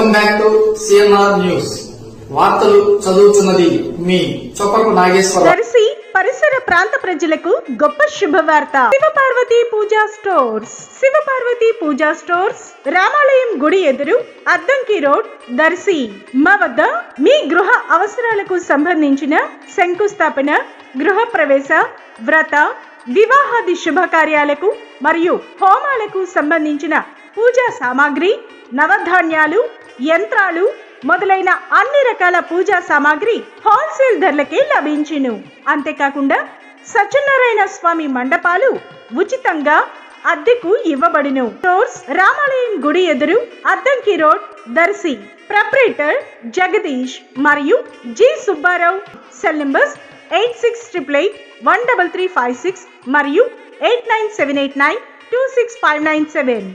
Welcome back to CMR news. వార్తలు చదువుతున్నది మీ చొప్పకు నాగేశ్వరరావు. దర్శి పరిసర ప్రాంత ప్రజలకు గొప్ప శుభవార్త. శివపార్వతి పూజా స్టోర్స్ రామాలయం గుడి ఎదురు అద్దంకి రోడ్, దర్శి. మా వద్ద మీ గృహ అవసరాలకు సంబంధించిన శంకుస్థాపన, గృహ ప్రవేశ, వ్రత, వివాహాది శుభకార్యాలకు మరియు హోమాలకు సంబంధించిన పూజా సామాగ్రి, నవధాన్యాలు, యంత్రాలు మొదలైన అన్ని రకాల పూజా సామాగ్రి హోల్సేల్ ధరలకే లభించును. అంతేకాకుండా సత్యనారాయణ స్వామి మండపాలు ఉచితంగా అద్దెకు ఇవ్వబడును. స్టోర్స్ రామాలయం గుడి ఎదురు అద్దంకి రోడ్, దర్శి. ప్రొప్రైటర్ జగదీష్ మరియు జి సుబ్బారావు. సెల్ నంబర్స్ 8688813356 మరియు 89789265997.